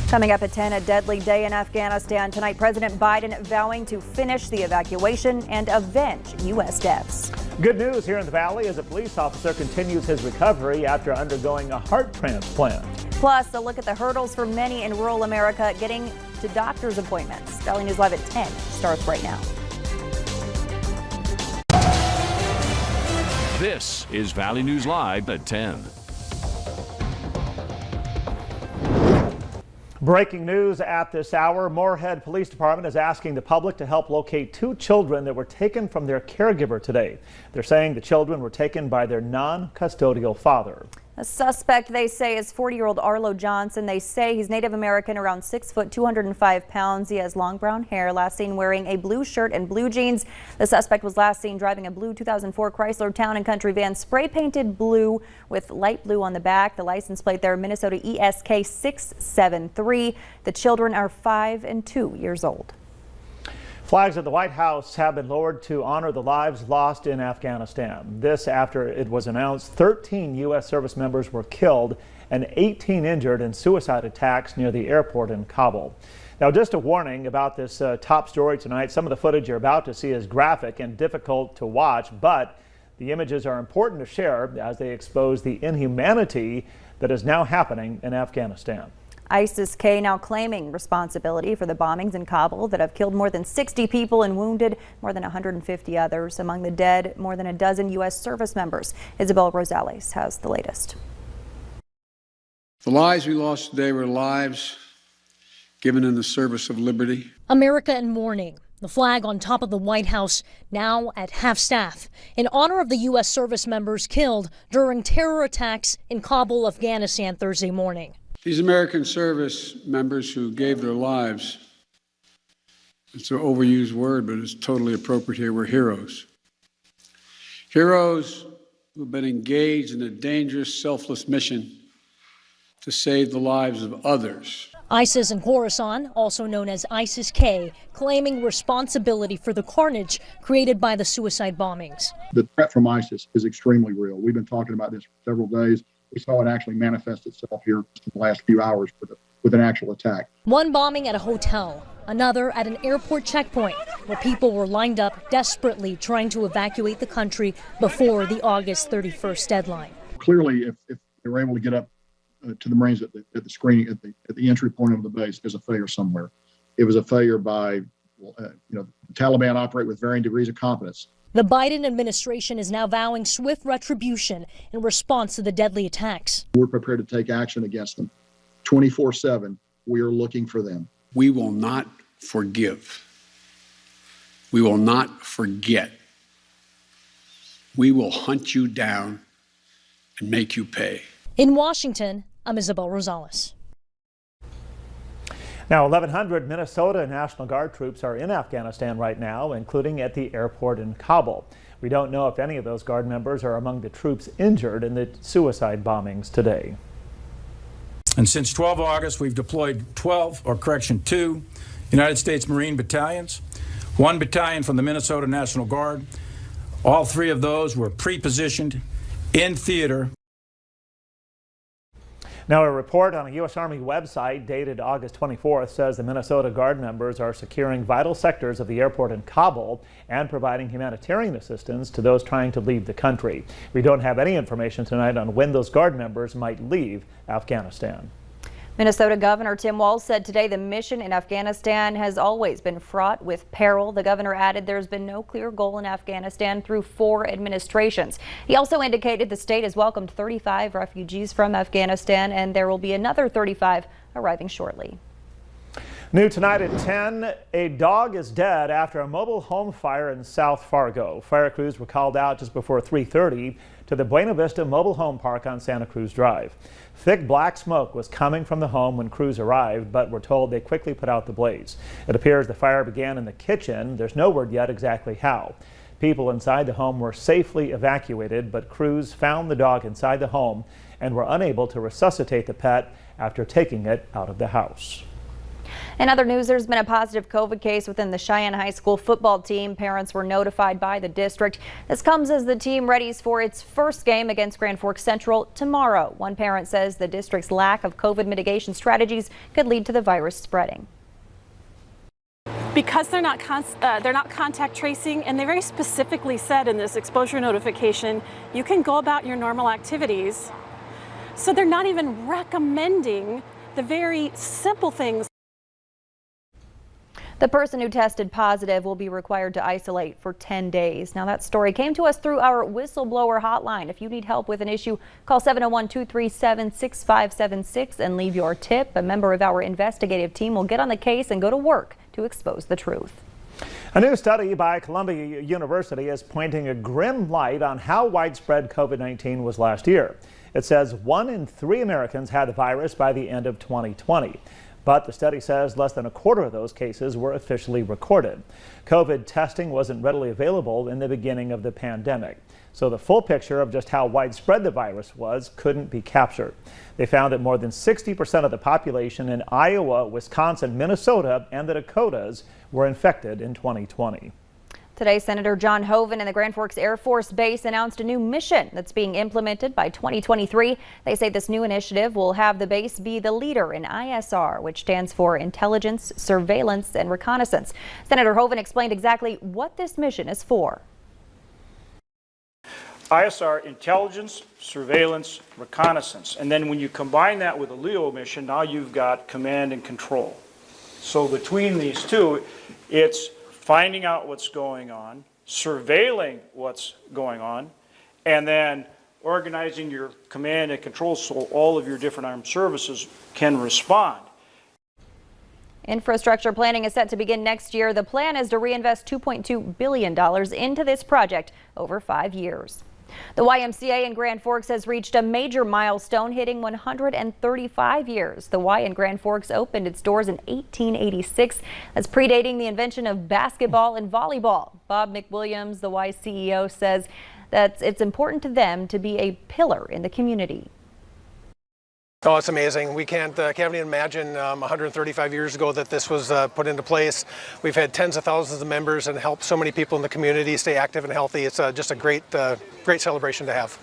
Coming up at 10, a deadly day in Afghanistan. Tonight, President Biden vowing to finish the evacuation and avenge U.S. deaths. Good news here in the Valley as a police officer continues his recovery after undergoing a heart transplant. Plus, a look at the hurdles for many in rural America getting to doctor's appointments. Valley News Live at 10 starts right now. This is Valley News Live at 10. Breaking news at this hour, Moorhead Police Department is asking the public to help locate 2 children that were taken from their caregiver today. They're saying the children were taken by their non-custodial father. A suspect, they say, is 40-year-old Arlo Johnson. They say he's Native American, around 6 foot, 205 pounds. He has long brown hair, last seen wearing a blue shirt and blue jeans. The suspect was last seen driving a blue 2004 Chrysler Town & Country van, spray painted blue with light blue on the back. The license plate there, Minnesota ESK 673. The children are 5 and 2 years old. Flags at the White House have been lowered to honor the lives lost in Afghanistan. This after it was announced 13 U.S. service members were killed and 18 injured in suicide attacks near the airport in Kabul. Now, just a warning about this top story tonight. Some of the footage you're about to see is graphic and difficult to watch, but the images are important to share as they expose the inhumanity that is now happening in Afghanistan. ISIS-K now claiming responsibility for the bombings in Kabul that have killed more than 60 people and wounded more than 150 others. Among the dead, more than a dozen U.S. service members. Isabel Rosales has the latest. The lives we lost today were lives given in the service of liberty. America in mourning. The flag on top of the White House now at half-staff in honor of the U.S. service members killed during terror attacks in Kabul, Afghanistan Thursday morning. These American service members who gave their lives, it's an overused word, but it's totally appropriate here, were heroes. Heroes who've been engaged in a dangerous, selfless mission to save the lives of others. ISIS in Khorasan, also known as ISIS-K, claiming responsibility for the carnage created by the suicide bombings. The threat from ISIS is extremely real. We've been talking about this for several days. We saw it actually manifest itself here in the last few hours with an actual attack. One bombing at a hotel, another at an airport checkpoint where people were lined up desperately trying to evacuate the country before the August 31st deadline. Clearly, if they were able to get up to the Marines at the screening at the entry point of the base, there's a failure somewhere. It was a failure by, the Taliban operate with varying degrees of competence. The Biden administration is now vowing swift retribution in response to the deadly attacks. We're prepared to take action against them. 24/7, we are looking for them. We will not forgive. We will not forget. We will hunt you down and make you pay. In Washington, I'm Isabel Rosales. Now, 1,100 Minnesota National Guard troops are in Afghanistan right now, including at the airport in Kabul. We don't know if any of those Guard members are among the troops injured in the suicide bombings today. And since 12 August, we've deployed 2 United States Marine battalions, 1 battalion from the Minnesota National Guard. All 3 of those were pre-positioned in theater. Now, a report on a U.S. Army website dated August 24th says the Minnesota Guard members are securing vital sectors of the airport in Kabul and providing humanitarian assistance to those trying to leave the country. We don't have any information tonight on when those Guard members might leave Afghanistan. Minnesota Governor Tim Walz said today the mission in Afghanistan has always been fraught with peril. The governor added there's been no clear goal in Afghanistan through 4 administrations. He also indicated the state has welcomed 35 refugees from Afghanistan and there will be another 35 arriving shortly. New tonight at 10, a dog is dead after a mobile home fire in South Fargo. Fire crews were called out just before 3:30 to the Buena Vista Mobile Home Park on Santa Cruz Drive. Thick black smoke was coming from the home when crews arrived, but were told they quickly put out the blaze. It appears the fire began in the kitchen. There's no word yet exactly how. People inside the home were safely evacuated, but crews found the dog inside the home and were unable to resuscitate the pet after taking it out of the house. In other news, there's been a positive COVID case within the Cheyenne High School football team. Parents were notified by the district. This comes as the team readies for its first game against Grand Forks Central tomorrow. One parent says the district's lack of COVID mitigation strategies could lead to the virus spreading. Because they're not contact tracing, and they very specifically said in this exposure notification, you can go about your normal activities. So they're not even recommending the very simple things. The person who tested positive will be required to isolate for 10 days. Now, that story came to us through our whistleblower hotline. If you need help with an issue, call 701-237-6576 and leave your tip. A member of our investigative team will get on the case and go to work to expose the truth. A new study by Columbia University is pointing a grim light on how widespread COVID-19 was last year. It says 1 in 3 Americans had the virus by the end of 2020. But the study says less than a quarter of those cases were officially recorded. COVID testing wasn't readily available in the beginning of the pandemic, so the full picture of just how widespread the virus was couldn't be captured. They found that more than 60% of the population in Iowa, Wisconsin, Minnesota, and the Dakotas were infected in 2020. Today, Senator John Hoeven and the Grand Forks Air Force Base announced a new mission that's being implemented by 2023. They say this new initiative will have the base be the leader in ISR, which stands for Intelligence, Surveillance, and Reconnaissance. Senator Hoeven explained exactly what this mission is for. ISR, intelligence, surveillance, reconnaissance. And then when you combine that with a LEO mission, now you've got command and control. So between these two, it's finding out what's going on, surveilling what's going on, and then organizing your command and control so all of your different armed services can respond. Infrastructure planning is set to begin next year. The plan is to reinvest $2.2 billion into this project over 5 years. The YMCA in Grand Forks has reached a major milestone, hitting 135 years. The Y in Grand Forks opened its doors in 1886. That's predating the invention of basketball and volleyball. Bob McWilliams, the Y CEO, says that it's important to them to be a pillar in the community. Oh, it's amazing. We can't even imagine 135 years ago that this was put into place. We've had tens of thousands of members and helped so many people in the community stay active and healthy. It's just a great celebration to have.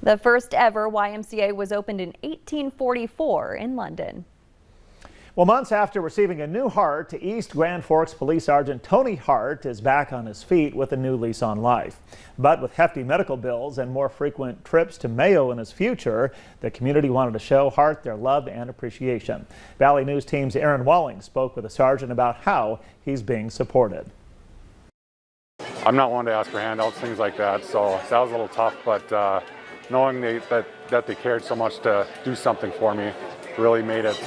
The first ever YMCA was opened in 1844 in London. Well, months after receiving a new heart, East Grand Forks Police Sergeant Tony Hart is back on his feet with a new lease on life. But with hefty medical bills and more frequent trips to Mayo in his future, the community wanted to show Hart their love and appreciation. Valley News Team's Aaron Walling spoke with the sergeant about how he's being supported. I'm not one to ask for handouts, things like that, so that was a little tough, but knowing that they cared so much to do something for me really made it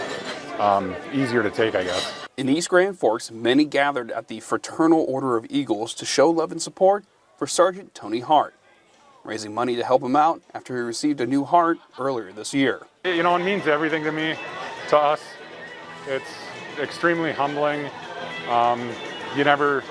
easier to take, I guess. In East Grand Forks, many gathered at the Fraternal Order of Eagles to show love and support for Sergeant Tony Hart, raising money to help him out after he received a new heart earlier this year. You know, it means everything to me, to us. It's extremely humbling. You never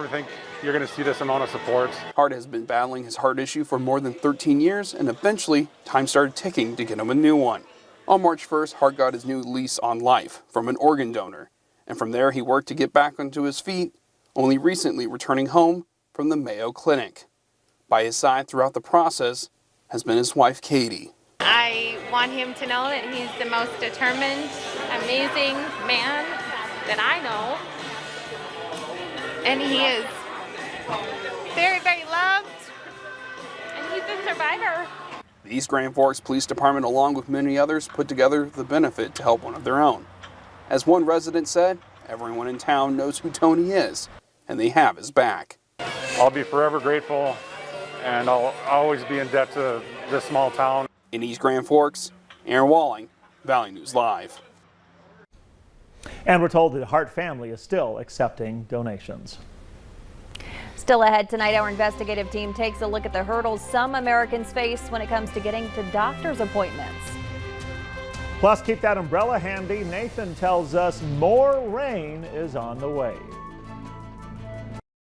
think you're going to see this amount of support. Hart has been battling his heart issue for more than 13 years, and eventually time started ticking to get him a new one. On March 1st, Hart got his new lease on life from an organ donor, and from there he worked to get back onto his feet, only recently returning home from the Mayo Clinic. By his side throughout the process has been his wife, Katie. I want him to know that he's the most determined, amazing man that I know, and he is very, very loved, and he's a survivor. The East Grand Forks Police Department, along with many others, put together the benefit to help one of their own. As one resident said, everyone in town knows who Tony is, and they have his back. I'll be forever grateful, and I'll always be in debt to this small town. In East Grand Forks, Aaron Walling, Valley News Live. And we're told the Hart family is still accepting donations. Still ahead tonight, our investigative team takes a look at the hurdles some Americans face when it comes to getting to doctor's appointments. Plus, keep that umbrella handy. Nathan tells us more rain is on the way.